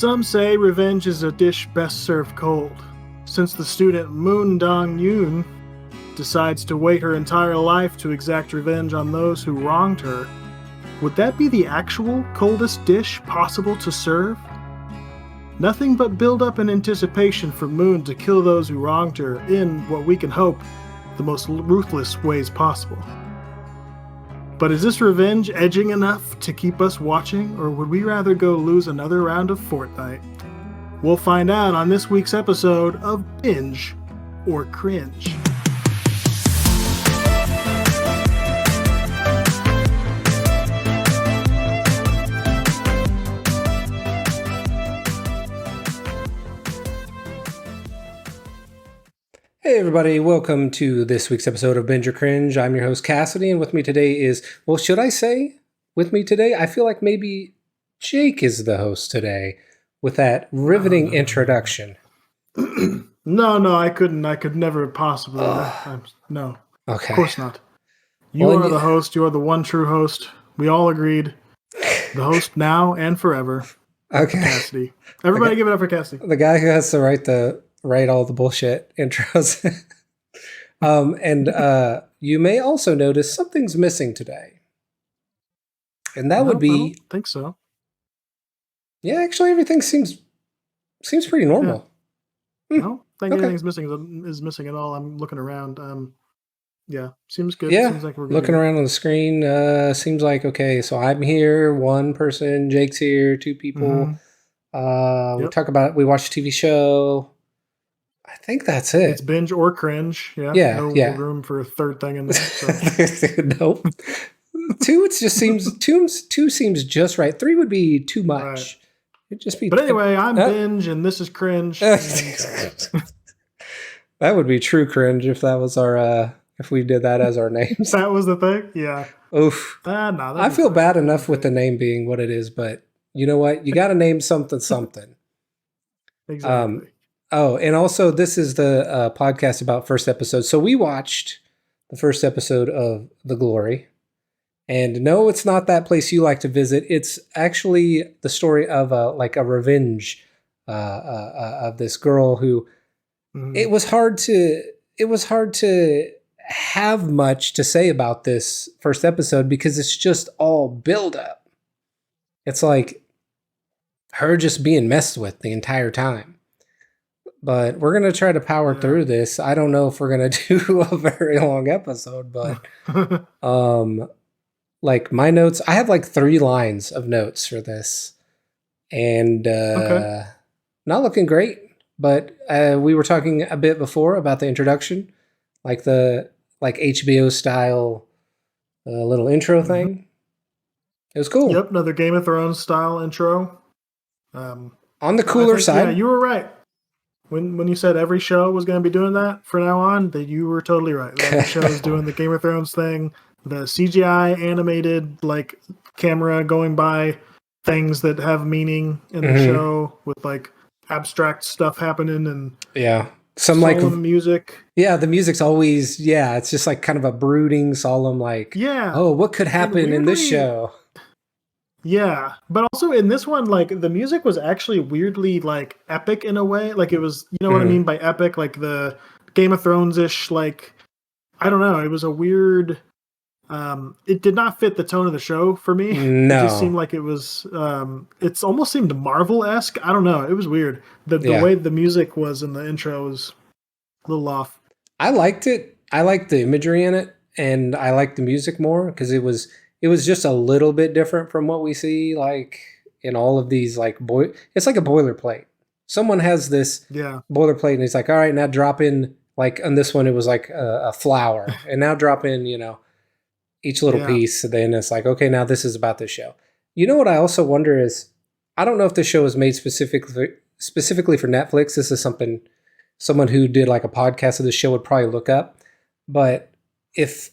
Some say revenge is a dish best served cold. Since the student Moon Dong-yoon decides to wait her entire life to exact revenge on those who wronged her, would that be the actual coldest dish possible to serve? Nothing but build up and anticipation for Moon to kill those who wronged her in what we can hope the most ruthless ways possible. But is this revenge edging enough to keep us watching, or would we rather go lose another round of Fortnite? We'll find out on this week's episode of Binge or Cringe. Hey everybody, welcome to this week's episode of Binge or Cringe. I'm your host Cassidy, and with me today is, well, should I say with me today? I feel like maybe Jake is the host today with that riveting introduction. No, I couldn't. I could never possibly. No. Okay. Of course not. You are the host. You are the one true host. We all agreed. The host now and forever. Okay. Cassidy. Everybody give it up for Cassidy. The guy who has to write all the bullshit intros. And you may also notice something's missing today. And that would be... I don't think so. Yeah, actually everything seems pretty normal. Yeah. I don't think anything's is missing at all. I'm looking around. Yeah, seems good. Yeah, seems like we're looking around on the screen. Seems like, okay, so I'm here, one person, Jake's here, two people. Mm-hmm. We watched a TV show. I think that's it. It's Binge or Cringe. Yeah. No room for a third thing in there. So. Nope. Two seems just right. Three would be too much. Right. It'd just be. But anyway, I'm Binge and this is Cringe. That would be true cringe if that was our if we did that as our names. That was the thing. Yeah. Oof. No, I feel bad enough with the name being what it is, but you know what? You got to name something. Exactly. Oh, and also this is the podcast about first episode. So we watched the first episode of The Glory. And no, it's not that place you like to visit. It's actually the story of a revenge of this girl who it was hard to have much to say about this first episode because it's just all build up. It's like her just being messed with the entire time. But we're going to try to power through this. I don't know if we're going to do a very long episode, but like my notes, I have like 3 lines of notes for this. And not looking great, but we were talking a bit before about the introduction, like the HBO style little intro thing. It was cool. Yep, another Game of Thrones style intro. On the cooler side. Yeah, you were right. When you said every show was going to be doing that from now on, that you were totally right. Every show is doing the Game of Thrones thing, the CGI animated like camera going by things that have meaning in the show with like abstract stuff happening and solemn music. Yeah, the music's always it's just like kind of a brooding, solemn oh, what could happen in this show? Yeah, but also in this one, like the music was actually weirdly like epic in a way. Like it was, you know what I mean by epic, like the Game of Thrones-ish. Like I don't know, it was a weird. It did not fit the tone of the show for me. No, it just seemed like it was. It's almost seemed Marvel-esque. I don't know. It was weird. The way the music was in the intro was a little off. I liked it. I liked the imagery in it, and I liked the music more because it was just a little bit different from what we see like in all of these it's like a boilerplate. Someone has this boilerplate and he's like, all right, now drop in like on this one it was like a flower and now drop in, each little piece. And then it's like, okay, now this is about this show. You know what I also wonder is, I don't know if the show was made specifically for Netflix. This is something someone who did like a podcast of the show would probably look up. But if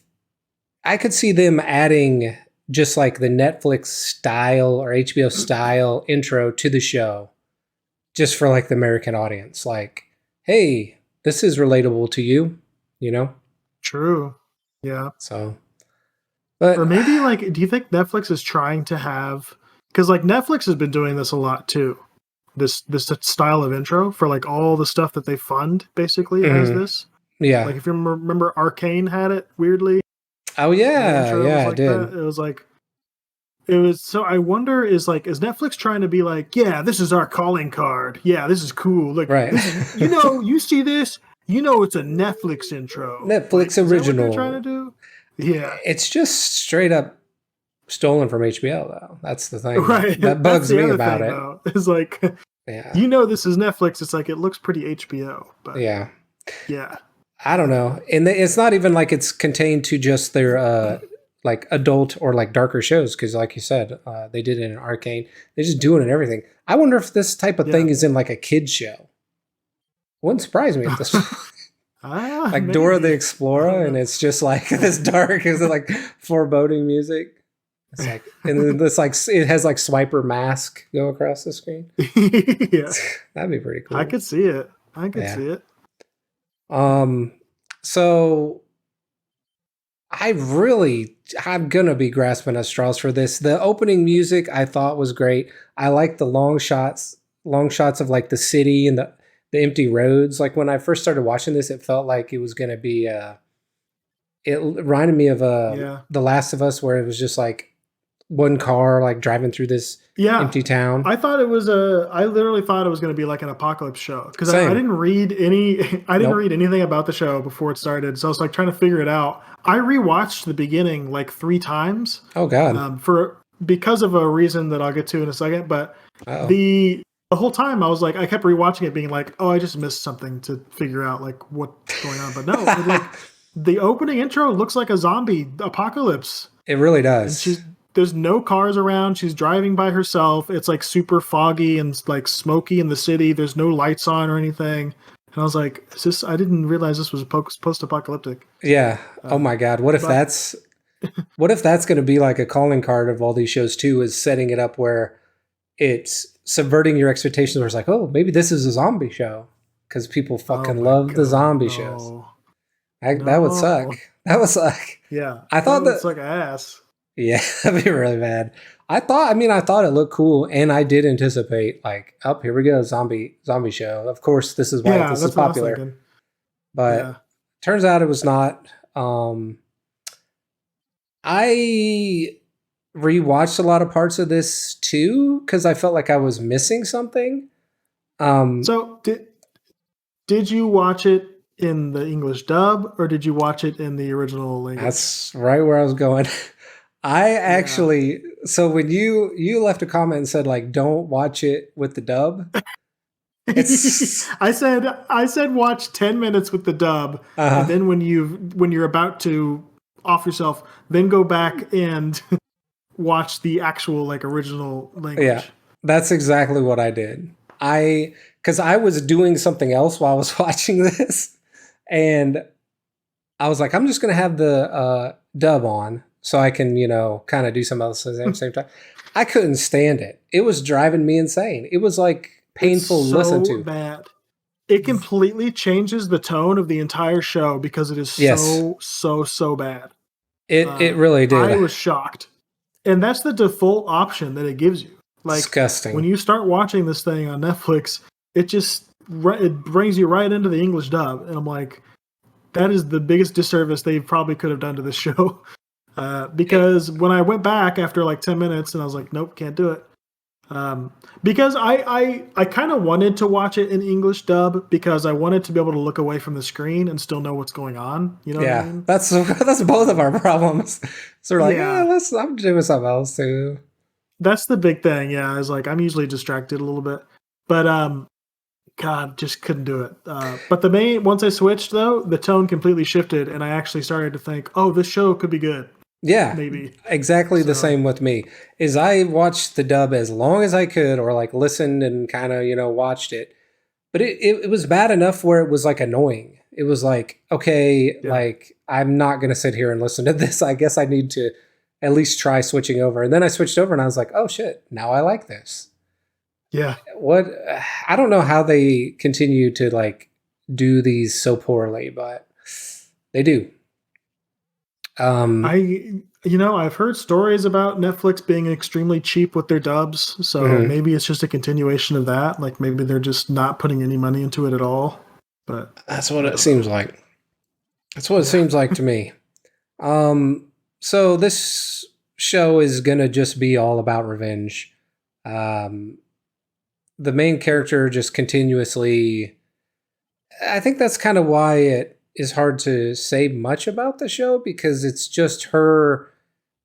I could see them adding just like the Netflix style or HBO style intro to the show just for like the American audience. Like, hey, this is relatable to you, True. Yeah. So, but or maybe like, do you think Netflix is trying to have, because like Netflix has been doing this a lot too. this style of intro for like all the stuff that they fund. Basically, it has Hmm. this. Yeah. Like if you remember, Arcane had it weirdly. Oh The yeah, intro yeah, was I like that. did. It was like it was. So I wonder, is Netflix trying to be like, yeah, this is our calling card. Yeah, this is cool. Like Right. this is, you see this, it's a Netflix intro. Like, Netflix is that what they're trying to original. do? Yeah. It's just straight up stolen from HBO though. That's the thing Right. that That's bugs the me other about thing it. though. Is like, Yeah. this is Netflix. It's like it looks pretty HBO, but Yeah. yeah. I don't know. And it's not even like it's contained to just their like adult or like darker shows because like you said, they did it in Arcane. They just do it in everything. I wonder if this type of Yeah. thing is in like a kids show. Wouldn't surprise me if this like Dora the Maybe. I don't Explorer and know. it's just like this dark is like foreboding music. It's like and then this like it has like swiper mask go across the screen. Yeah. That'd be pretty I cool. could see it. I could Yeah. see it. Um so I'm gonna be grasping at straws for this. The opening music I thought was great. I like the long shots of like the city and the empty roads. Like when I first started watching this, it felt like it was gonna be. It reminded me of Yeah. The Last of Us, where it was just like one car like driving through this Yeah. empty town. I literally thought it was going to be like an apocalypse show because I Same. didn't read any, I didn't Nope. read anything about the show before it started. So I was like trying to figure it out. I rewatched the beginning like 3 times, Oh God. because of a reason that I'll get to in a second. But Oh. the whole time I was like, I kept rewatching it being like, oh, I just missed something to figure out like what's going on. But no, the opening intro looks like a zombie apocalypse. It really And does. there's no cars around. She's driving by herself. It's like super foggy and like smoky in the city. There's no lights on or anything. And I was like, is this, I didn't realize this was post apocalyptic. Yeah. Oh my God. But What if that's going to be like a calling card of all these shows too? Is setting it up where it's subverting your expectations. Where it's like, oh, maybe this is a zombie show because people oh fucking my love the God, zombie shows. no. That would No. suck. That would suck. Yeah. I That thought would that. suck ass. Yeah, that'd be really bad. I thought it looked cool, and I did anticipate like, oh, here we go, zombie show. Of course, this is why Yeah, this is that's what I was popular. thinking. But Yeah. turns out it was not. I rewatched a lot of parts of this too because I felt like I was missing something. So did you watch it in the English dub or did you watch it in the original language? That's right where I was going. I Yeah. actually so when you left a comment and said like don't watch it with the dub, it's I said watch 10 minutes with the dub and uh then when you're about to off yourself, then go back and watch the actual like original yeah, language. that's exactly what I did. Because I was doing something else while I was watching this, and I was like, I'm just gonna have the dub on so I can kind of do something else at the same time. I couldn't stand it. It was driving me insane. It was like It's painful to listen so to. bad. It completely changes the tone of the entire show because it is Yes, so bad. it really I did. was shocked. And that's the default option that it gives you. Like when Disgusting. you start watching this thing on Netflix, it brings you right into the English dub, and I'm like, that is the biggest disservice they probably could have done to this show. Because when I went back after like 10 minutes, and I was like, nope, can't do it. Because I kind of wanted to watch it in English dub because I wanted to be able to look away from the screen and still know what's going on. You know what I Yeah, mean? that's both of our problems. So we're like, yeah, Yeah, I'm doing something else too. that's the big thing. Yeah, is like I'm usually distracted a little bit, but God, just couldn't do it. But once I switched though, the tone completely shifted, and I actually started to think, oh, this show could be good, Yeah, maybe. exactly the So same with me. Is I watched the dub as long as I could, or like listened and kind of watched it. But it was bad enough where it was like annoying. It was like, okay, yeah, like I'm not gonna sit here and listen to this. I guess I need to at least try switching over. And then I switched over and I was like, oh shit, now I like this. yeah. What I don't know how they continue to like do these so poorly, but they do. Um, I I've heard stories about Netflix being extremely cheap with their dubs, so Hmm. maybe it's just a continuation of that. Like maybe they're just not putting any money into it at all. But That's what I it don't know. seems like. That's what it Yeah. seems like to me. Um, so this show is gonna just be all about revenge. Um, the main Yep. character just continuously. I think that's kind of why it is hard to say much about the show because it's just her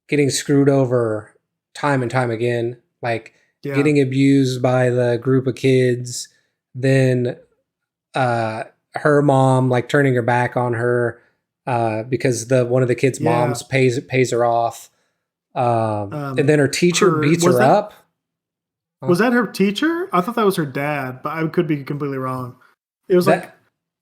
getting screwed over time and time again, like Yeah. getting abused by the group of kids, then her mom like turning her back on her because the one of the kids' Yeah. moms pays her off, and then her teacher Her beats her up. was Huh? that her teacher? I thought that was her dad, but I could be completely wrong. It was like That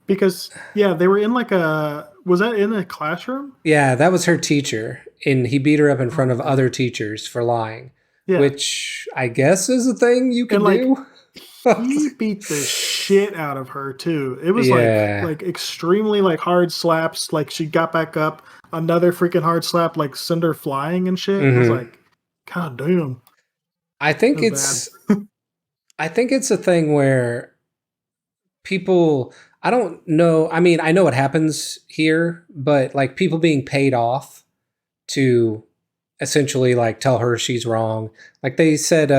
because yeah, they were in like a was that in a classroom? Yeah, that was her teacher, and he beat her up in Oh front of man. other teachers for lying, Yeah. which I guess is a thing you And could like do. he beat the shit out of her too. It was Yeah, like extremely like hard slaps. Like she got back up, another freaking hard slap, like send her flying and shit. I was hmm like, God damn, I that think was bad. it's I think it's a thing where people I don't know. I mean, I know it happens here, but like people being paid off to essentially like tell her she's wrong. Like they said,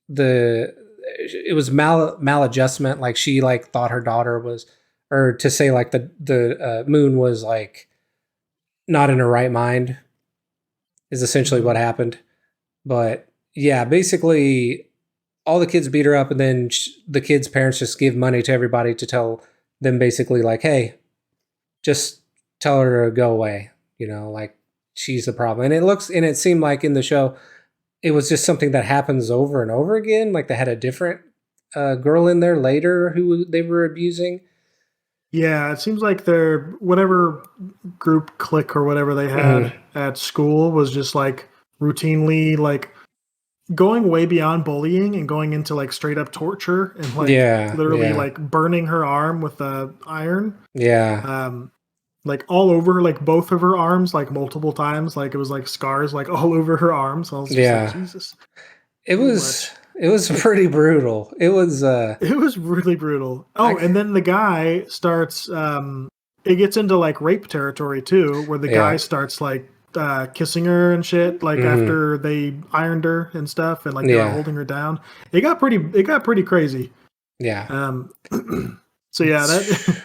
the it was maladjustment. Like she like thought her daughter was, or to say like the moon was like not in her right mind is essentially Hmm. what happened. But yeah, basically all the kids beat her up, and then the kids' parents just give money to everybody to tell them basically like, hey, just tell her to go away. Like she's the problem. And it seemed like in the show it was just something that happens over and over again. Like they had a different girl in there later who they were abusing. Yeah, it seems like their whatever group clique or whatever they Hmm. had at school was just like routinely like going way beyond bullying and going into like straight up torture and like Yeah, literally yeah, like burning her arm with a iron. yeah, Um, like all over like both of her arms like multiple times. Like it was like scars like all over her arms. I was just like, yeah. Jesus, It too was much. it was pretty brutal. It was It was really brutal. I Oh, and then the guy starts it gets into like rape territory too, where the guy yeah. starts like kissing her and shit, like Hmm. after they ironed her and stuff and like they were Yeah, holding her down. It got pretty crazy. yeah. Um so yeah, It's that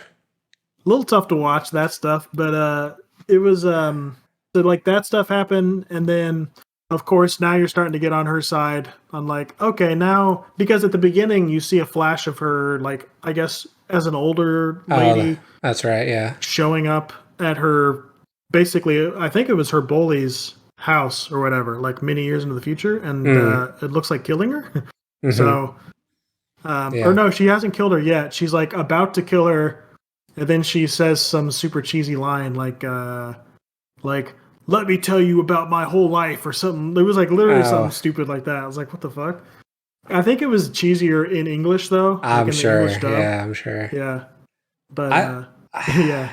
a little tough to watch that stuff, but it was so like that stuff happened and then of course now you're starting to get on her side on like okay now because at the beginning you see a flash of her like I guess as an older oh, lady that's right. Yeah. showing up at her basically I think it was her bully's house or whatever like many years into the future and Mm, it looks like killing her. hmm. So or Yeah. no, she hasn't killed her yet. She's like about to kill her, and then she says some super cheesy line like "Let me tell you about my whole life" or something. It was like literally something Oh, stupid like that. I was like, "What the fuck?" I think it was cheesier in English though, like I'm in the English sure. dub. Yeah, I'm sure. Yeah, but I yeah,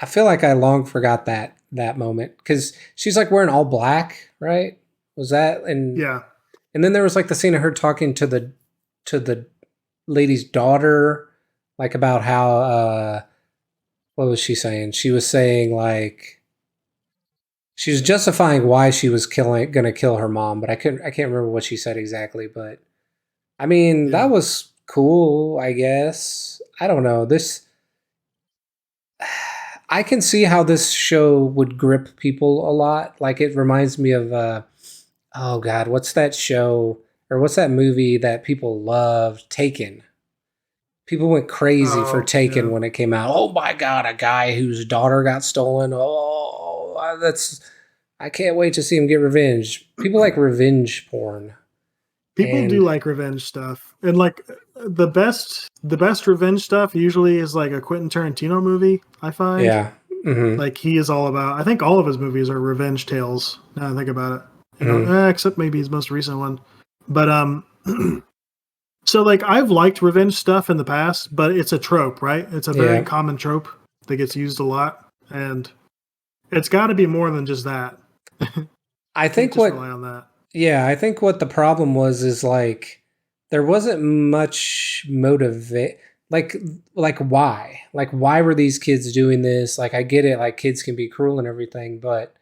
I feel like I long forgot that moment because she's like wearing all black, right? Was that yeah. and then there was like the scene of her talking to the lady's daughter, like about how what was she saying? She was saying like she was justifying why she was gonna kill her mom, but I can't remember what she said exactly. But I mean that Yeah. was cool, I guess. I don't know this. I can see how this show would grip people a lot. Like it reminds me of oh god, what's that show or what's that movie that people love? Taken. People went crazy for Oh, Taken yeah. when it came out. Oh my god, a guy whose daughter got stolen. Oh, that's I can't wait to see him get revenge. People like revenge porn. People do And like revenge stuff, and like the best revenge stuff usually is like a Quentin Tarantino movie. I find yeah. Mhm. like he is all about. I think all of his movies are revenge tales. Now I think about it, Mhm. except maybe his most recent one. But so like I've liked revenge stuff in the past, but it's a trope, right? It's a very Yeah. common trope that gets used a lot, and It's got to be more than just that. I Can't think just what rely on that. Yeah, I think what the problem was is like there wasn't much motivate like like why were these kids doing this? Like I get it, like kids can be cruel and everything, but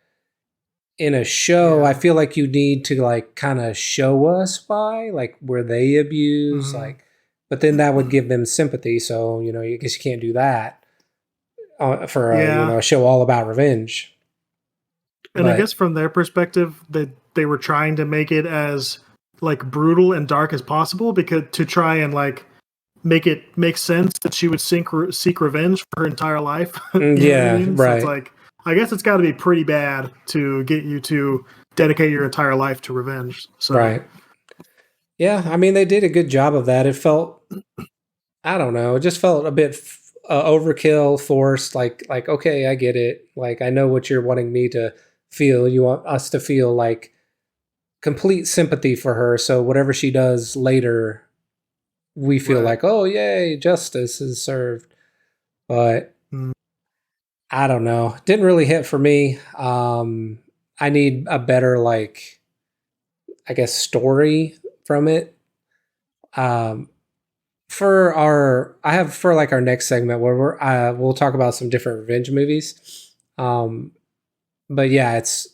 in a show, I Yeah. feel like you need to like kind of show us why, like where they abuse, Hmm. like, but then that would give them sympathy. So I guess you can't do that for Yeah. a show all about revenge. And I But guess from their perspective, that they were trying to make it as like brutal and dark as possible because to try and like make it make sense that she would seek revenge for her entire life. You know what I yeah, mean? So it's right. like I guess it's got to be pretty bad to get you to dedicate your entire life to revenge. So Right. Yeah, I mean they did a good job of that. It felt I don't know, it just felt a bit overkill, forced. Like okay, I get it. Like I know what you're wanting me to feel. You want us to feel like complete sympathy for her. So whatever she does later, we feel right. like oh yay, justice is served. But Mm. I don't know, didn't really hit for me. I need a better like I guess story from it. Um, for our I have for like our next segment where we'll talk about some different revenge movies. Um, but yeah, it's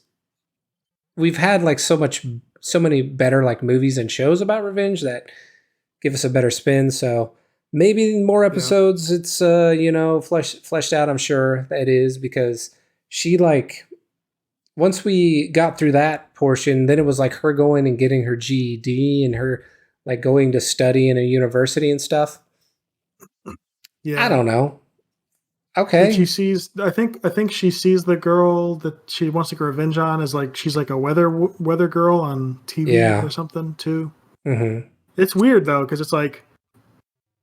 we've had like so many better like movies and shows about revenge that give us a better spin. So maybe in more Yeah. episodes it's fleshed out. I'm sure that it is because she like once we got through that portion, then it was like her going and getting her GED and her like going to study in a university and stuff. I Yeah. don't know. And she Okay. sees. I think she sees the girl that she wants to get revenge on as like she's like a weather girl on TV Yeah. or something too. Hmm. It's weird though because it's like,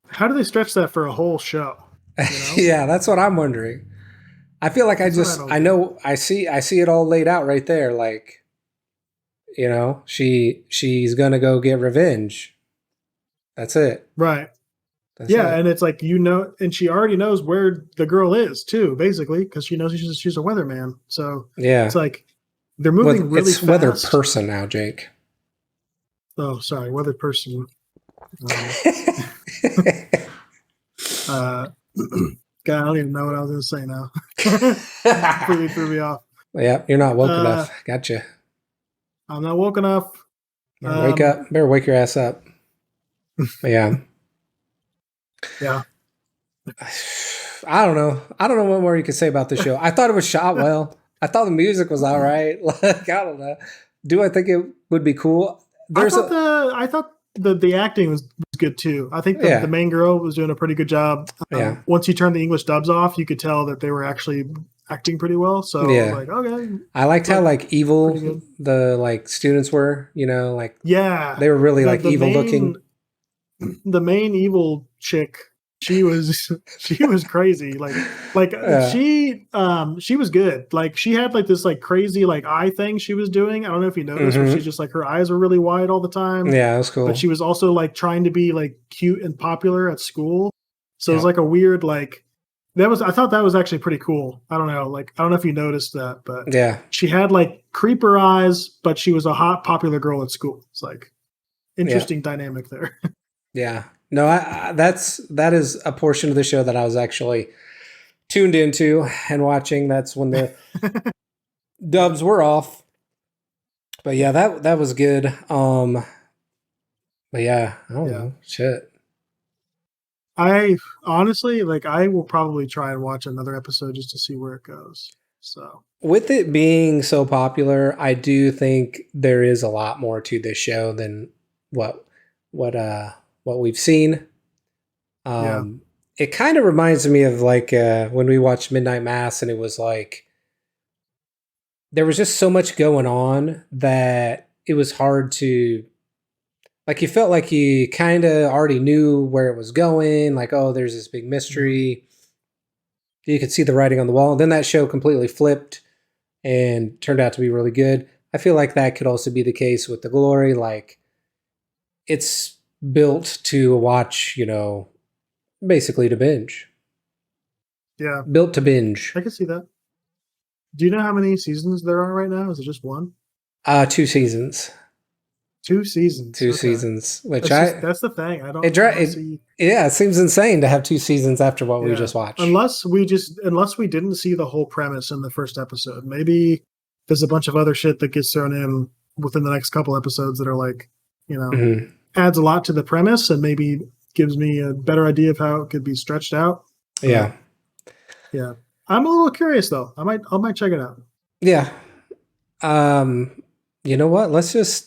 how do they stretch that for a whole show? You know, Yeah, that's what I'm wondering. I feel like that's what I don't I get. know I see it all laid out right there. Like she's gonna go get revenge. That's it. Right. That's Yeah, it. and it's like and she already knows where the girl is too, basically, because she knows she's a weatherman. So it's Yeah. like they're Well, moving really it's weather fast. person now, Jake. Oh, sorry, weather person. Um, uh, God, I don't even know what I was going to say now. Completely threw me off. Yeah, you're not woke Uh, enough. Gotcha. I'm not woke enough. Better wake Um, up. Better wake your ass up. But yeah. yeah, I don't know. I don't know what more you could say about the show. I thought it was shot well. I thought the music was all right. Like I don't know. Do I think it would be cool? There's a I thought the acting was good too. I think the yeah, main girl was doing a pretty good job. yeah, Once you turn the English dubs off, you could tell that they were actually acting pretty well. So I was yeah. like, okay, I liked how like like pretty evil good. the like students were. Like Yeah, they were really the like the evil main looking. the main evil chick, she was she was crazy. Yeah. She was good. Like she had like this like crazy like eye thing she was doing. I don't know if you noticed, where she's Mm-hmm. just like her eyes were really wide all the time. Yeah, it was But cool. she was also like trying to be like cute and popular at school. So it was Yeah, like a weird like I thought that was actually pretty cool. I don't know, like I don't know if you noticed that, but yeah, she had like creeper eyes, but she was a hot popular girl at school. It's like yeah, interesting dynamic there. yeah. No, that is a portion of the show that I was actually tuned into and watching. That's when the Yeah. dubs were off. But yeah, that was good. But yeah, I don't Yeah. know. Shit. I honestly like I will probably try and watch another episode just to see where it goes. So With it being so popular, I do think there is a lot more to this show than what what uh what we've seen. yeah. Um it kind of reminds me of like when we watched Midnight Mass and it was like there was just so much going on that it was hard to like you felt like you kind of already knew where it was going, like oh there's this big Mhm. mystery. You could see the writing on the wall. And then that show completely flipped and turned out to be really good. I feel like that could also be the case with The Glory. Like it's built to watch, basically to binge. Yeah. Built to binge. I can see that. Do you know how many seasons there are right now? Is it just one? 2 seasons. 2 seasons. Two Okay. seasons, which That's the thing. it, I don't it see. yeah, it seems insane to have 2 seasons after what we Yeah. just watched. Unless we didn't see the whole premise in the first episode. Maybe there's a bunch of other shit that gets thrown in within the next couple episodes that are like, Mhm. adds a lot to the premise and maybe gives me a better idea of how it could be stretched out. Yeah. Yeah. I'm a little curious though. I might check it out. Yeah. You know what? Let's just.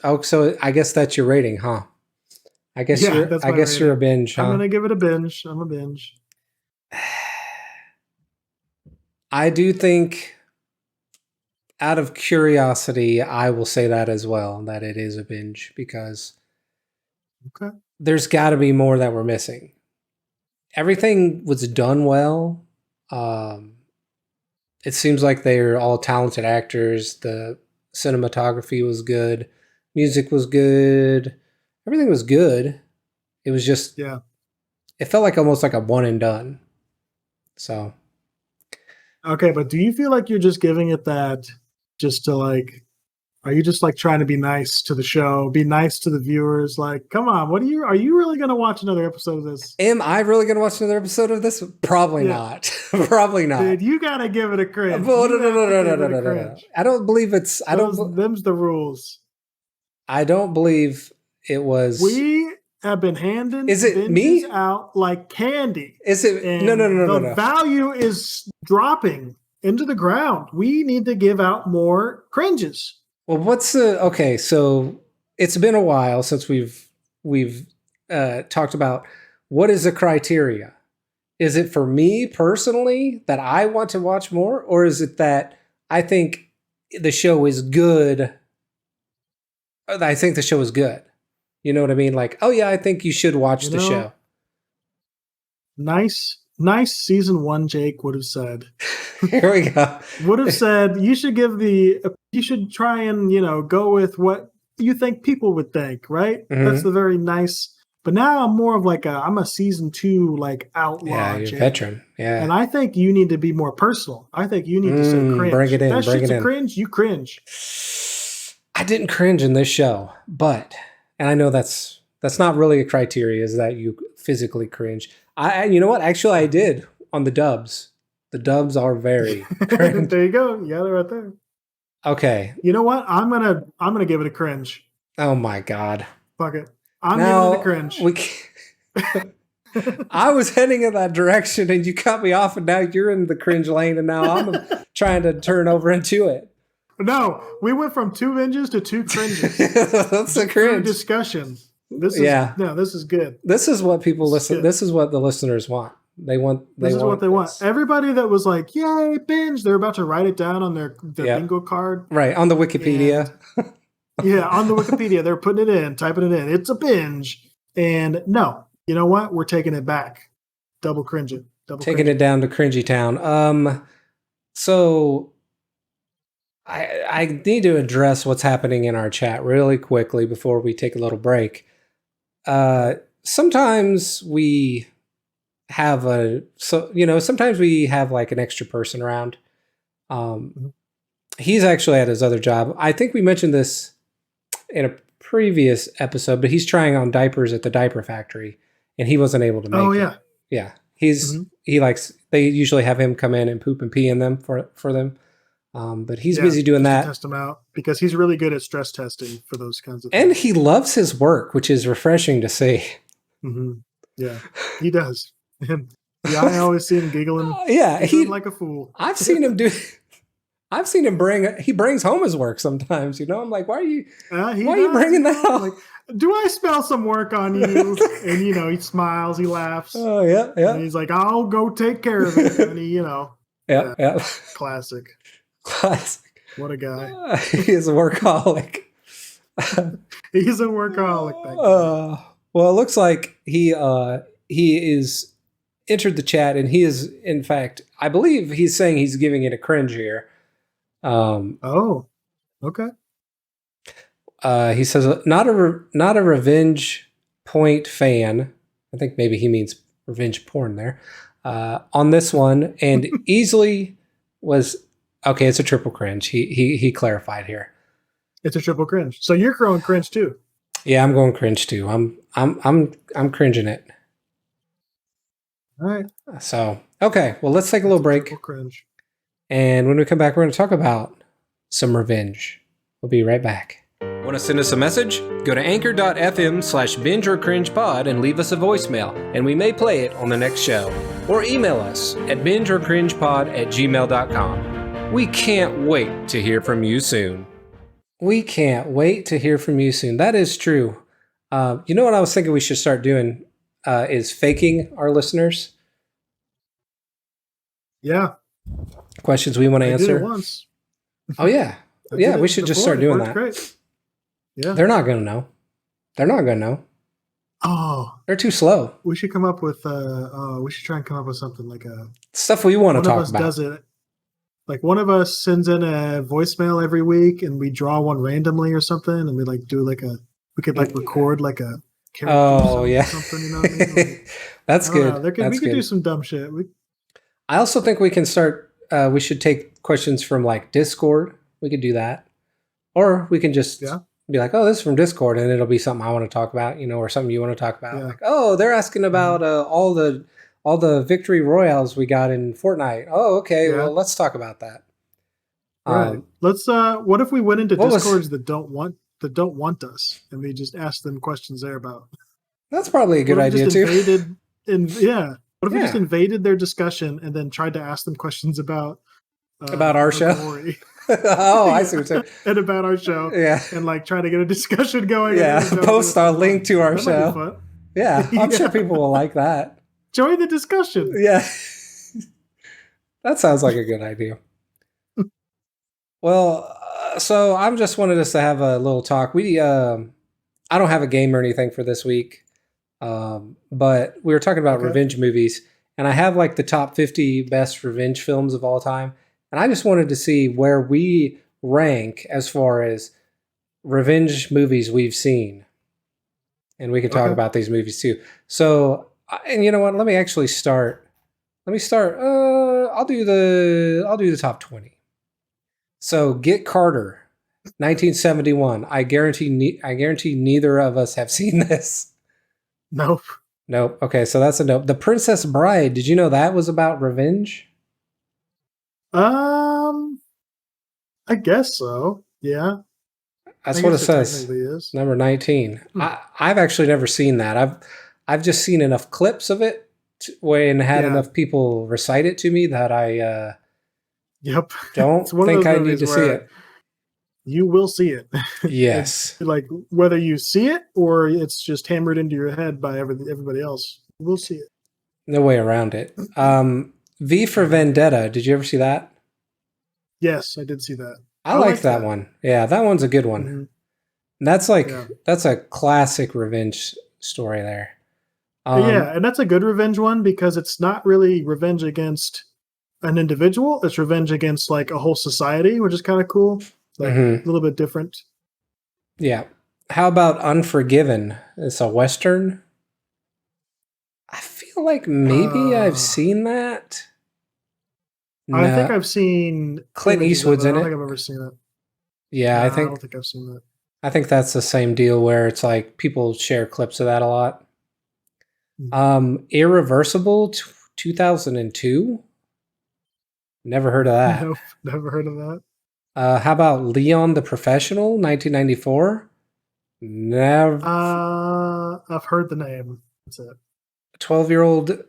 Oh, so I guess that's your rating, huh? Yeah, that's I my guess you're a rating. binge, I'm huh? gonna give it a binge. I'm a binge. I do think, out of curiosity, I will say that as well, that it is a binge because Okay. there's got to be more that we're missing. Everything was done well. Um, it seems like they're all talented actors. The cinematography was good, music was good, everything was good. It was just, Yeah. it felt like almost like a one and done. So Okay, but do you feel like you're just giving it that just to like are you just like trying to be nice to the show, be nice to the viewers? Like, come on, are you really gonna watch another episode of this? am I really going to watch another episode of this? Probably Yeah. not. Probably not. Dude, you gotta give it a cringe. No, You no, no, have no, to no, no, give no, it a no, no, no. cringe. I don't believe it's. Them's the rules. I don't believe it was. We have been handing Is it binges me? out like candy. Is it? No, no, no, And no, no, the no. value is dropping into the ground. We need to give out more cringes. Well, what's the okay? So it's been a while since we've talked about what is the criteria. Is it for me personally that I want to watch more, or is it that I think the show is good? I think the show is good. You know what I mean? Like, oh yeah, I think you should watch You the know, show. nice season one, Jake would have said. Here we go. Would have said you should you should try and, go with what you think people would think, right? That's Mhm. the very nice. But now I'm more of like I'm a season two like Yeah, outlaw, you're a Jake. veteran. Yeah. And I think you need to be more personal. I think you need to say Bring cringe. it in. That Bring shit's it a in. cringe, you cringe. I didn't cringe in this show, but and I know that's not really a criteria, is that you physically cringe. You know what? Actually, I did on the dubs. The dubs are very cringe. There you go. You got it right there. Okay. You know what? I'm gonna give it a cringe. Oh my god. Fuck it. I'm giving it Now a cringe. we. I was heading in that direction, and you cut me off, and now you're in the cringe lane, and now I'm trying to turn over into it. No, we went from 2 binges to 2 cringes. That's the Through cringe. discussion. This is good. This is what people This is listen. good. This is what the listeners want. They want. This is what they want. this. Everybody that was like, "Yay, binge!" They're about to write it down on their Yep. bingo card. Right on the Wikipedia. Yeah, on the Wikipedia, they're putting it in, typing it in. It's a binge. And no, you know what? We're taking it back. Double cringe it. Taking it down to cringy town. So I need to address what's happening in our chat really quickly before we take a little break. Sometimes we have sometimes we have like an extra person around. He's actually at his other job. I think we mentioned this in a previous episode, but he's trying on diapers at the diaper factory, and he wasn't able to make it. Oh yeah. Yeah. They usually have him come in and poop and pee in them for them. But he's busy doing that. To test him out because he's really good at stress testing for those kinds of things. And he loves his work, which is refreshing to see. Mm-hmm. Yeah, he does. Yeah, I always see him giggling. He like a fool. I've seen him he brings home his work sometimes, I'm like, why are you bringing that up? Like, do I spell some work on you? And he smiles, he laughs. Oh yeah. And he's like, I'll go take care of it. And he, Yeah. Classic. What a guy. He is a workaholic. He's a workaholic. Well, it looks like he is entered the chat, and he is, in fact, I believe he's saying he's giving it a cringe here. Oh, okay. He says not a Revenge Point fan. I think maybe he means revenge porn there. On this one, and easily was okay. It's a triple cringe. He clarified here. It's a triple cringe. So you're going cringe too. Yeah, I'm going cringe too. I'm cringing it. All right. So okay, well let's take a little break. Triple cringe. And when we come back, we're going to talk about some revenge. We'll be right back. Want to send us a message? Go to anchor.fm/binge or cringe pod and leave us a voicemail, and we may play it on the next show. Or email us at bingeorcringepod@gmail.com. We can't wait to hear from you soon. We can't wait to hear from you soon. That is true. You know what I was thinking we should start doing is faking our listeners. Yeah. Questions we want to answer. Did it once. Oh yeah. Yeah, we should just start doing that. Great. Yeah. They're not going to know. They're not going to know. Oh. They're too slow. We should come up with we should try and come up with something like stuff we want to talk about. One of us does it. Like one of us sends in a voicemail every week and we draw one randomly or something and we like do like we could like record like a character or something, you know what I mean? Like, That's good. We could do some dumb shit. I also think we can start we should take questions from like Discord. We could do that. Or we can just be like, oh, this is from Discord, and it'll be something I want to talk about, you know, or something you want to talk about. Yeah. Like, oh, they're asking about all the victory royales we got in Fortnite. Oh, okay. Yeah. Well, let's talk about that. Right. Let's. What if we went into Discords that don't want us, and we just asked them questions there about? That's probably a good idea too. What if we just invaded their discussion and then tried to ask them questions about our show? Oh, I see what you're saying. And about our show. Yeah. And like try to get a discussion going. Yeah. Post our link to our show. Yeah. I'm sure people will like that. Join the discussion. Yeah. That sounds like a good idea. Well, so I'm just wanted us to have a little talk. I don't have a game or anything for this week. But we were talking about revenge movies, and I have like the top 50 best revenge films of all time. And I just wanted to see where we rank as far as revenge movies we've seen. And we can talk about these movies too. So, and you know what? Let me actually start. I'll do the top 20. So, Get Carter, 1971. I guarantee neither of us have seen this. Nope. Okay, so that's a nope. The Princess Bride. Did you know that was about revenge? I guess so. Yeah. That's what it says. Number 19. I've actually never seen that. I've just seen enough clips of it and had enough people recite it to me that I don't think I need to see it. You will see it. Yes. Like whether you see it or it's just hammered into your head by everybody else, you will see it. No way around it. V for Vendetta. Did you ever see that? Yes, I did see that. I like that one. Yeah, that one's a good one. Mm-hmm. That's that's a classic revenge story there. And that's a good revenge one because it's not really revenge against an individual. It's revenge against like a whole society, which is kind of cool. Like a little bit different. Yeah. How about Unforgiven? It's a Western. I feel like maybe I've seen that. No. I think I've seen Clint Eastwood's in it. I don't think I've ever seen it. Yeah, I don't think I've seen that. I think that's the same deal where it's like people share clips of that a lot. Irreversible, 2002. Never heard of that. Nope, never heard of that. How about Leon the Professional, 1994? Never. I've heard the name. That's it. 12-year-old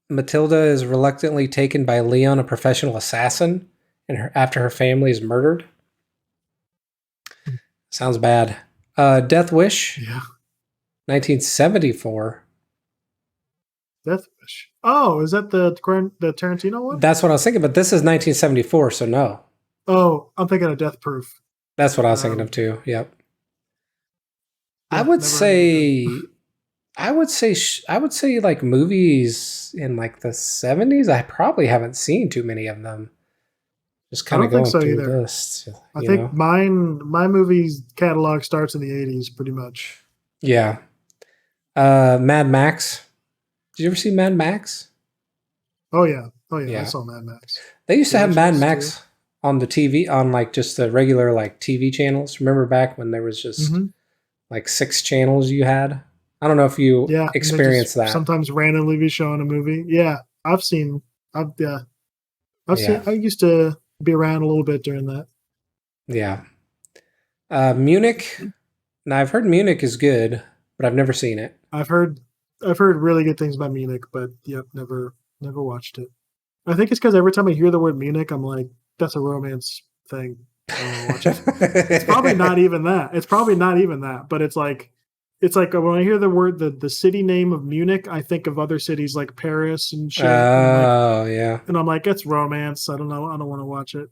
Matilda is reluctantly taken by Leon, a professional assassin, after her family is murdered. Sounds bad. Death Wish. Yeah. 1974. Death Wish. Oh, is that the Tarantino one? That's what I was thinking, but this is 1974, so no. Oh, I'm thinking of Death Proof. That's what I was thinking of too. Yep. Yeah, I would say like movies in like the 70s. I probably haven't seen too many of them. Just kind of going through the list. I think my movies catalog starts in the 80s, pretty much. Yeah. Mad Max. Did you ever see Mad Max? Oh yeah. Oh yeah, I Yeah. saw Mad Max. They used to have Mad Judges too. Max on the TV, on like just the regular like TV channels. Remember back when there was just Hmm. like 6 channels you had? I don't know if you Yeah, and they just experienced that. sometimes randomly be showing a movie. Yeah, I've seen. I've yeah, I've seen. Yeah. I used to be around a little bit during that. Yeah. Munich. Now I've heard Munich is good, but I've never seen it. I've heard. I've heard really good things about Munich, but yep, never watched it. I think it's because every time I hear the word Munich, I'm like, that's a romance thing. I don't want to watch it. It's probably not even that. It's probably not even that. But it's like when I hear the word the city name of Munich, I think of other cities like Paris and shit, Oh, yeah. and I'm like, it's romance. I don't know. I don't want to watch it.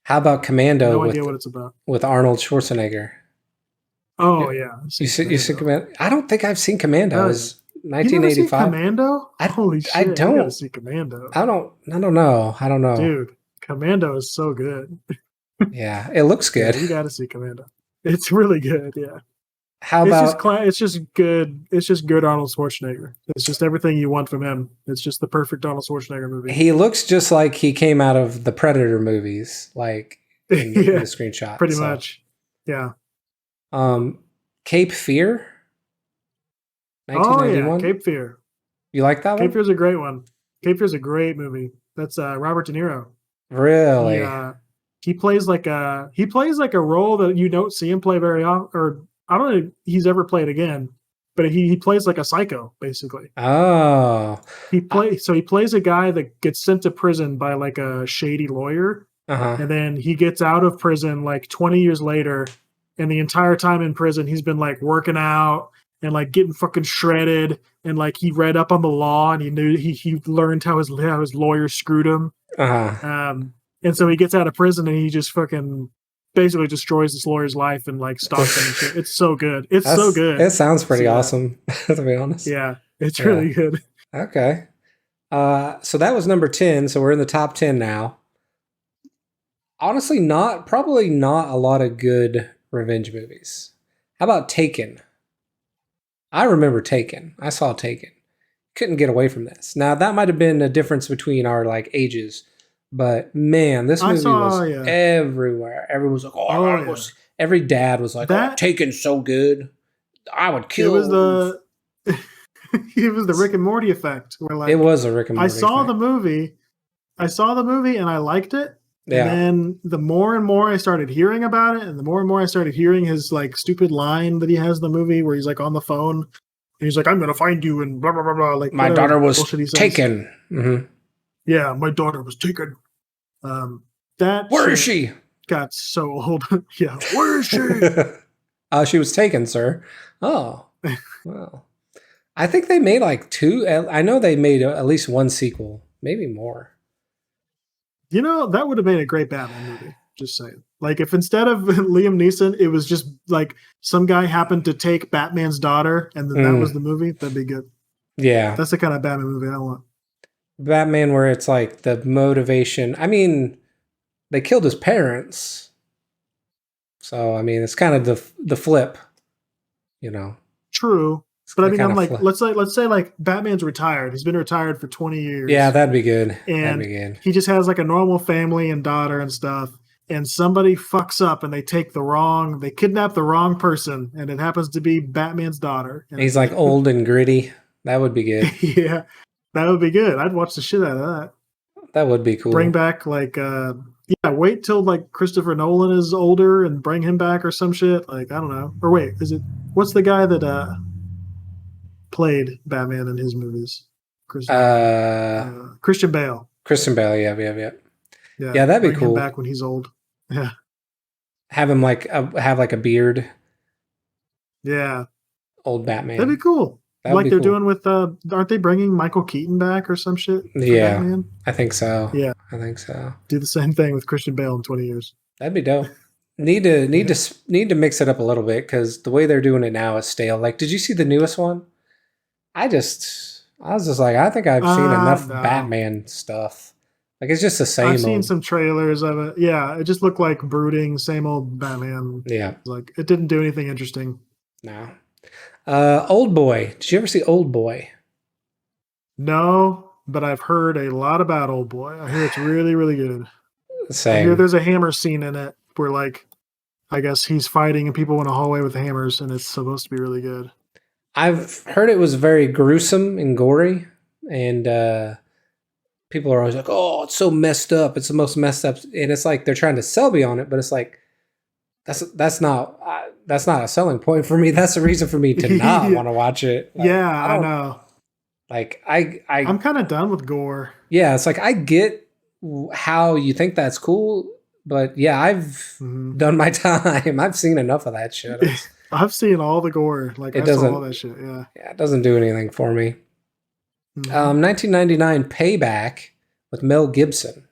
How about Commando No idea what it's about. with Arnold Schwarzenegger? Oh Yeah. yeah, I've You seen see, you see Commando. Commando? I don't think I've seen Commando. Oh yeah, Is you never seen 1985? Commando? I Holy I shit, you got to don't see Commando, I don't know. I don't know. dude. Commando is so good. Yeah, it looks Yeah, good. you got to see Commando. It's really good. Yeah. How It's just about it's just good. It's just good Arnold Schwarzenegger. It's just everything you want from him. It's just the perfect Arnold Schwarzenegger movie. he looks just like he came out of the Predator movies, like in Yeah, the screenshot. pretty So, much. Yeah. um, Cape Fear, Oh yeah, 1991. Cape Fear. You like that Cape one? Fear's a great one. Cape Fear's a great movie. That's Robert De Niro. He Really? uh he plays like a role that you don't see him play very often, or I don't know if he's ever played again, but he plays like a psycho basically. Oh, He plays a guy that gets sent to prison by like a shady lawyer, uh huh. and then he gets out of prison like 20 years later, and the entire time in prison he's been like working out and like getting fucking shredded, and like he read up on the law and he knew he learned how his lawyer screwed him. Uh huh. And so he gets out of prison and he just fucking basically destroys this lawyer's life and like stalks him and shit. It's so good. It's so good. It sounds pretty So, awesome, to be honest. yeah, it's Yeah. really good. Okay. So that was number 10. So we're in the top 10 now. Honestly, probably not a lot of good revenge movies. How about Taken? I remember Taken. I saw Taken. Couldn't get away from this. Now that might have been a difference between our like ages, but man, this I movie was saw, yeah. everywhere. Everyone was like, "Oh, I Oh gotta go yeah. see." Every dad was like, "Oh, That Taken's so good. I would it kill." was the it was the Rick and Morty effect where It like was a Rick and I Morty saw thing. the movie, I saw the movie and I liked it. And Yeah. then the more and more I started hearing about it, and the more and more I started hearing his like stupid line that he has in the movie where he's like on the phone and he's like, I'm gonna find you and blah blah blah blah, like My whatever daughter was bullshit he says. taken. Yeah, my daughter was taken. That Where is shit she? got so old. Yeah, where is she? She was taken, sir. Oh, well. I think they made like 2. I know they made at least 1 sequel, maybe more. You know, that would have made a great Batman movie. Just saying. Like, if instead of Liam Neeson, it was just like some guy happened to take Batman's daughter and then that was the movie, that'd be good. Yeah. That's the kind of Batman movie I want. Batman where it's like the motivation. I mean, they killed his parents. So, I mean, it's kind of the flip, you know. True. But I mean, I'm like, flip. let's say like Batman's retired. He's been retired for 20 years. Yeah, that'd be good. And that'd be good. he just has like a normal family and daughter and stuff. And somebody fucks up and they kidnap the wrong person, and it happens to be Batman's daughter. And he's like old and gritty. That would be good. Yeah, that would be good. I'd watch the shit out of that. That would be cool. Bring back like wait till like Christopher Nolan is older and bring him back or some shit. Like, I don't know. Or wait, what's the guy that played Batman in his movies? Christian Bale. Christian Bale, yeah. That'd be cool. Him back when he's old. Yeah. Have him have like a beard. Yeah. Old Batman. That'd be cool. That'd like be they're cool. doing with aren't they bringing Michael Keaton back or some shit? Yeah. Batman? I think so. Yeah. I think so. Do the same thing with Christian Bale in 20 years. That'd be dope. Need to mix it up a little bit because the way they're doing it now is stale. Like, did you see the newest one? I was just like, I think I've seen enough Batman stuff. Like, it's just the same. I've seen some trailers of it. Yeah, it just looked like brooding, same old Batman. Yeah. Like, it didn't do anything interesting. No. Old Boy. Did you ever see Old Boy? No, but I've heard a lot about Old Boy. I hear it's really, really good. I hear Same. there's a hammer scene in it where, like, I guess he's fighting and people in a hallway with hammers, and it's supposed to be really good. I've heard it was very gruesome and gory, and people are always like, "Oh, it's so messed up. It's the most messed up," and it's like they're trying to sell me on it, but it's like that's not a selling point for me. That's a reason for me to not want to watch it. Like, Yeah, I I don't know. like I'm kind of done with gore. yeah. It's like I get how you think that's cool, but yeah, I've Mhm. done my time. I've seen enough of that shit. I've seen all the gore. Like, It I saw all doesn't. that shit. Yeah. Yeah, it doesn't do anything for me. Mhm. 1999 Payback with Mel Gibson.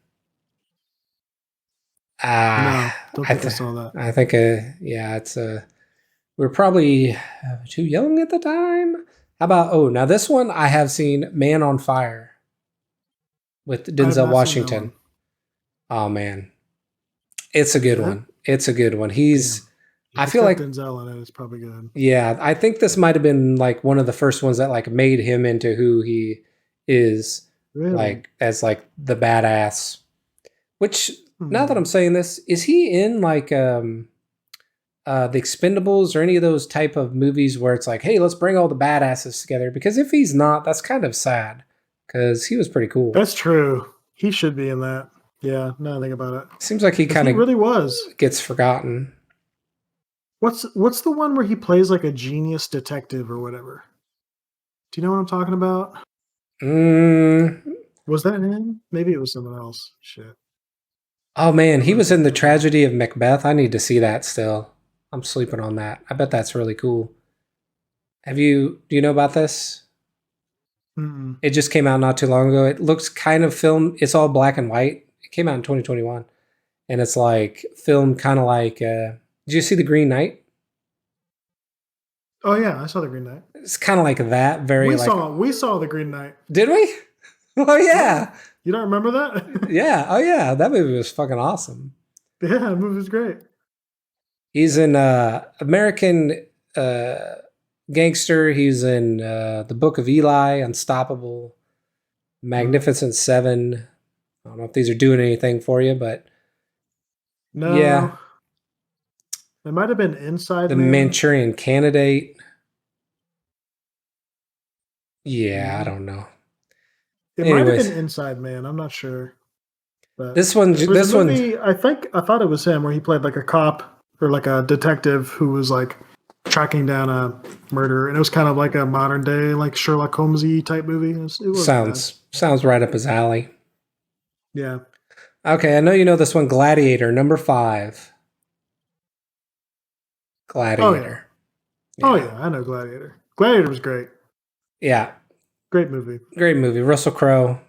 No, don't I think I saw that. I think yeah, it's we are probably too young at the time. How about now this one I have seen, Man on Fire with I have Denzel not seen that one. Washington. Oh man, it's a good That one. It's a good one. He's damn. If I it's feel got like Denzel in it, it's probably good. yeah, I think this might have been like one of the first ones that like made him into who he is, Really? like as like the badass. Which now that Hmm. I'm saying this, is he in like the Expendables or any of those type of movies where it's like, hey, let's bring all the badasses together? Because if he's not, that's kind of sad. Because he was pretty cool. That's true. He should be in that. Yeah, now I think about it. Seems like he Because kind he of really was. gets forgotten. What's the one where he plays like a genius detective or whatever? Do you know what I'm talking about? Mm. Was that him? Maybe it was someone else. Shit. Oh man, I'm he gonna was in think the about that. Tragedy of Macbeth. I need to see that still. I'm sleeping on that. I bet that's really cool. Do you know about this? Mm-mm. It just came out not too long ago. It looks kind of filmed. It's all black and white. It came out in 2021, and it's like filmed kind of like. Did you see The Green Knight? Oh yeah, I saw the Green Knight. It's kind of like that. Very like. We saw the Green Knight. Did we? Oh Yeah. yeah, You don't remember that? yeah. Oh yeah. That movie was fucking awesome. Yeah, the movie was great. He's in American Gangster. He's in The Book of Eli, Unstoppable, Uh, Magnificent Seven. I don't know if these are doing anything for you, but yeah, no, it might have been Inside The Man. Manchurian Candidate. Yeah, I Mm. don't know. It might have been Anyways, Inside Man. I'm not sure, but this one, there's a this one, movie. I thought it was him where he played like a cop or like a detective who was like tracking down a murder, and it was kind of like a modern day like Sherlock Holmesy type movie. It wasn't bad. sounds right up his alley. Yeah. Okay, I know you know this one, Gladiator, number 5. Oh yeah. Gladiator. Oh Yeah, yeah. I know Gladiator. Gladiator was great. yeah, Great movie. great movie. Russell Crowe,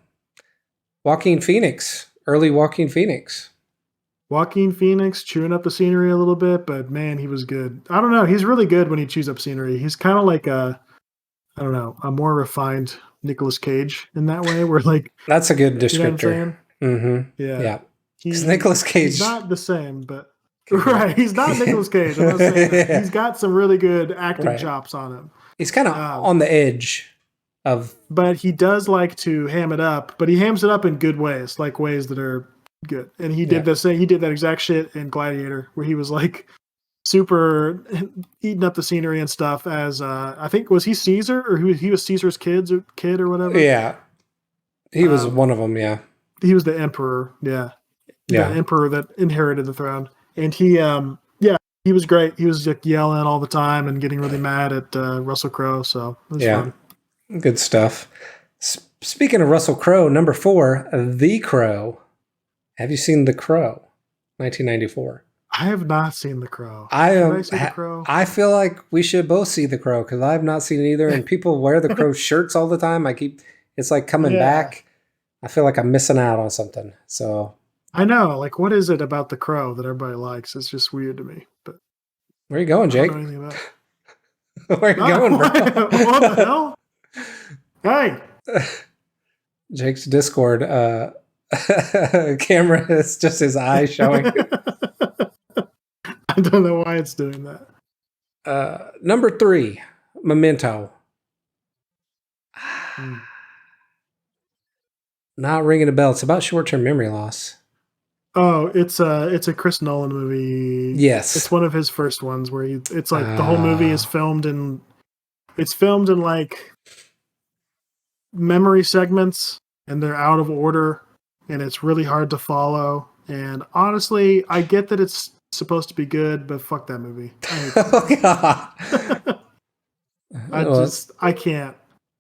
Joaquin Phoenix, early Joaquin Phoenix. Joaquin Phoenix chewing up the scenery a little bit, but man, he was good. I don't know. He's really good when he chews up scenery. He's kind of like I don't know, a more refined Nicolas Cage in that way, where like, That's a good you know what I'm descriptor. saying? Mm-hmm. Yeah. Yeah, because Nicolas He's Cage not the same, but can be right, he's not Nicolas Cage. I'm not saying that. yeah, He's got some really good acting right. chops on him. He's kind of Um, on the edge of but he does like to ham it up, but he hams it up in good ways, like ways that are good. And he yeah. did the same. He did that exact shit in Gladiator, where he was like super eating up the scenery and stuff. As I think was he Caesar or he was Caesar's kid or whatever. Yeah, he was Um, one of them. Yeah, he was the emperor. Yeah, the yeah, emperor that inherited the throne, and he yeah, he was great. He was like yelling all the time and getting really mad at Russell Crowe. So it was yeah. fun. Good stuff. Speaking of Russell Crowe, number 4, The Crow. Have you seen The Crow? 1994. I have not seen The Crow. I Should I am. see The Crow? I feel like we should both see The Crow because I have not seen it either. And people wear The Crow shirts all the time. It's like coming Yeah, back. I feel like I'm missing out on something. So I know. Like, what is it about The Crow that everybody likes? It's just weird to me, but where are you going, I don't know Jake? anything about it. Where are you going, bro? What the hell? Hey, Jake's Discord camera is just his eye showing. I don't know why it's doing that. Number 3, Memento. Hmm. Not ringing a bell. It's about short-term memory loss. Oh, it's a Chris Nolan movie. It's Yes. one of his first ones where it's like the whole movie is filmed in like memory segments and they're out of order and it's really hard to follow. And honestly, I get that it's supposed to be good, but fuck that movie. I hate Oh God. that movie. Well, I can't.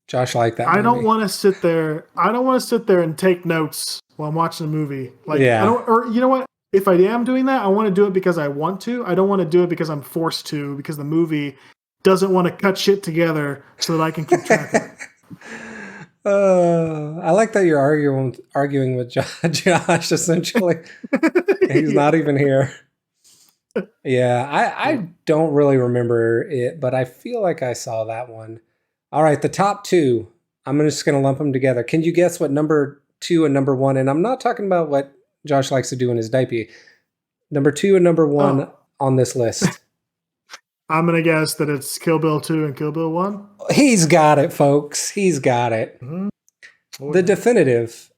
Josh liked that I don't movie. want to sit there. I don't want to sit there and take notes while I'm watching a movie. Like I Yeah. don't, or you know what? If I am doing that, I want to do it because I want to. I don't want to do it because I'm forced to. Because the movie doesn't want to cut shit together so that I can keep track of it. I like that you're arguing with Josh essentially. He's Yeah. not even here. Yeah, I don't really remember it, but I feel like I saw that one. All right, the top two. I'm just gonna lump them together. Can you guess what number two and number one? And I'm not talking about what Josh likes to do in his diaper. Number two and number one Oh, on this list. I'm gonna guess that it's Kill Bill 2 and Kill Bill 1. He's got it, folks. He's got it. Mm-hmm. Oh, The yeah. definitive.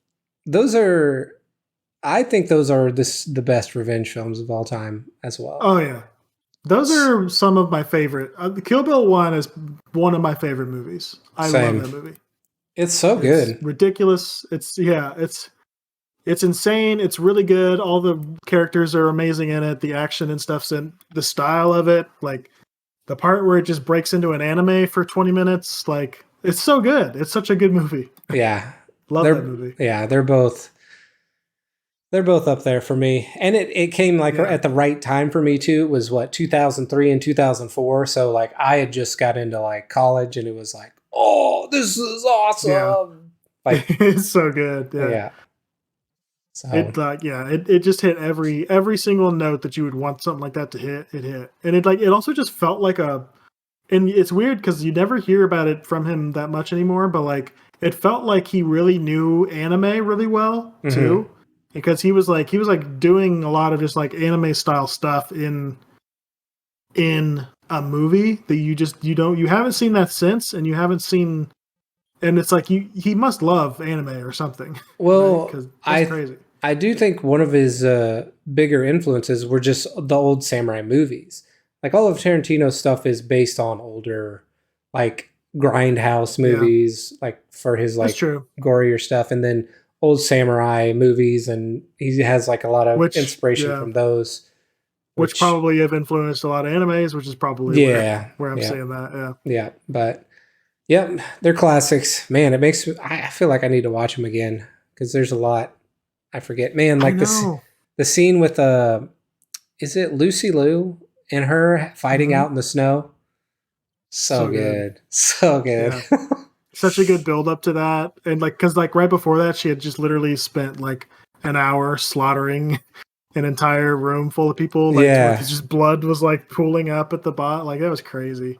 Those are. I think those are the best revenge films of all time as well. Oh yeah. Those are some of my favorite. Kill Bill 1 is one of my favorite movies. I love Same. that movie. It's so It's good. ridiculous. It's insane. It's really good. All the characters are amazing in it. The action and stuff's in the style of it. Like the part where it just breaks into an anime for 20 minutes. Like it's so good. It's such a good movie. Yeah. Love that movie. They're both up there for me. And it came like Yeah. at the right time for me too. It was what 2003 and 2004. So like I had just got into like college and it was like, "Oh, this is awesome." Yeah. Like It's so good. Yeah. yeah. So It just hit every single note that you would want something like that to hit. It hit. And it also just felt like and it's weird because you never hear about it from him that much anymore, but like it felt like he really knew anime really well too. Because he was like doing a lot of just like anime style stuff in a movie that you haven't seen that since, and you haven't seen, and it's like he must love anime or something. Right? well, Because that's crazy. I do think one of his bigger influences were just the old samurai movies. Like all of Tarantino's stuff is based on older, like grindhouse Yeah, movies, like for his that's like true. gorier stuff, and then old samurai movies, and he has like a lot of Which inspiration yeah, from those. which Which, probably have influenced a lot of animes, which is probably yeah, where I'm yeah, saying that. Yeah, yeah, but yep, they're classics. Man, it makes I feel like I need to watch them again because there's a lot I forget. Man, I like this know. the scene with is it Lucy Liu and her fighting Hmm. out in the snow? So So good. good. So good. Yeah. Such a good build up to that, and like because like right before that she had just literally spent like an hour slaughtering an entire room full of people, like where Yeah. just blood was like pooling up at the bot. Like that was crazy. You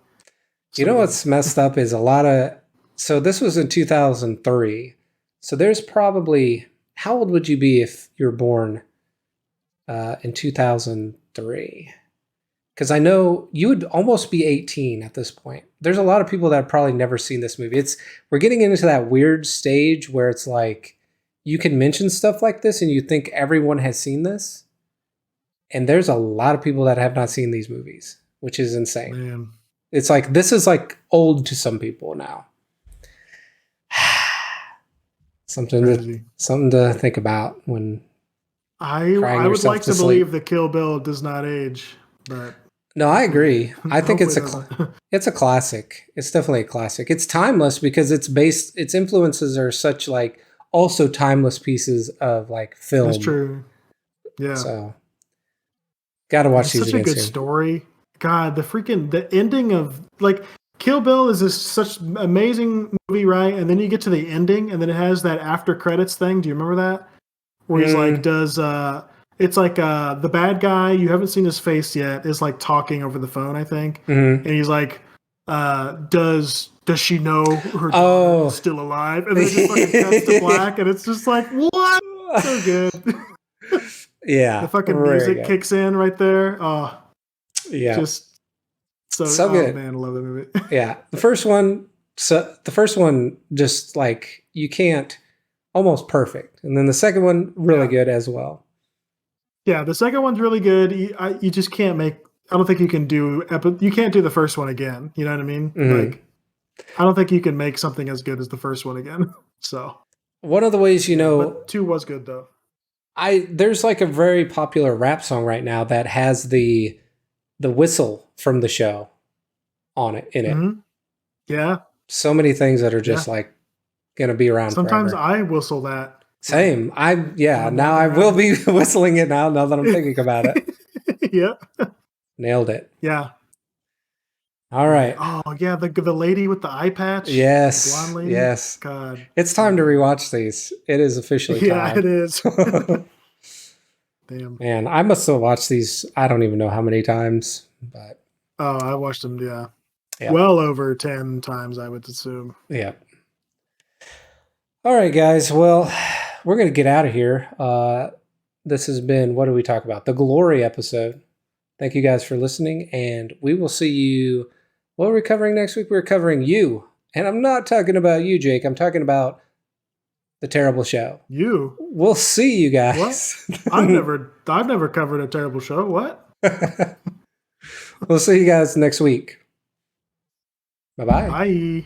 So know good. what's messed up is a lot of so this was in 2003. So there's probably how old would you be if you were born in 2003? Because I know you would almost be 18 at this point. There's a lot of people that have probably never seen this movie. We're getting into that weird stage where it's like you can mention stuff like this and you think everyone has seen this. And there's a lot of people that have not seen these movies, which is insane. Man, It's like this is like old to some people now. crazy. Something to think about when crying I would yourself like to to believe sleep. that Kill Bill does not age, but No, I hopefully agree. I think hopefully it doesn't. it's a classic. It's definitely a classic. It's timeless because its influences are such like also timeless pieces of like That's film. true. Yeah. So got to And watch it's these such a again good soon. story. God, the ending of like Kill Bill is this such amazing movie, right? And then you get to the ending, and then it has that after credits thing. Do you remember that? Where he's like, Mm, does it's like the bad guy, you haven't seen his face yet, is like talking over the phone, I think. hmm And he's like, does she know her daughter is Oh, still alive? And then it just fucking cuts to black, and it's just like, what? So good. The yeah, fucking very music good. kicks in right there. Oh, Yeah, just so so oh good. man, I love that movie. Yeah, the first one. So the first one, just like you can't. almost perfect. And then the second one, really good as well. Yeah, the second one's really good. You just can't make. I don't think you can do. You can't do the first one again. You know what I mean? Like, I don't think you can make something as good as the first one again. So one of the ways but 2 was good though. there's like a very popular rap song right now that has the whistle from the show on it in it. Mm-hmm. Yeah. So many things that are just like gonna be around Sometimes forever. I whistle that. Same. Now I will be whistling it now that I'm thinking about it. Yeah. Nailed it. Yeah. All right. Oh yeah, the lady with the eye patch. Yes. The blonde lady. Yes. God. It's time to rewatch these. It is officially time. Yeah, it is. Damn. Man, I must have watched these, I don't even know how many times, but Oh, I watched them, yeah. Well over 10 times, I would assume. Yeah. All right, guys. Well, we're going to get out of here. This has been, what did we talk about? The Glory episode. Thank you guys for listening, and we will see you. What are we covering next week? We're covering You. And I'm not talking about you, Jake. I'm talking about The Terrible Show. You? We'll see you guys. What? I've never covered A Terrible Show. What? We'll see you guys next week. Bye-bye. Bye.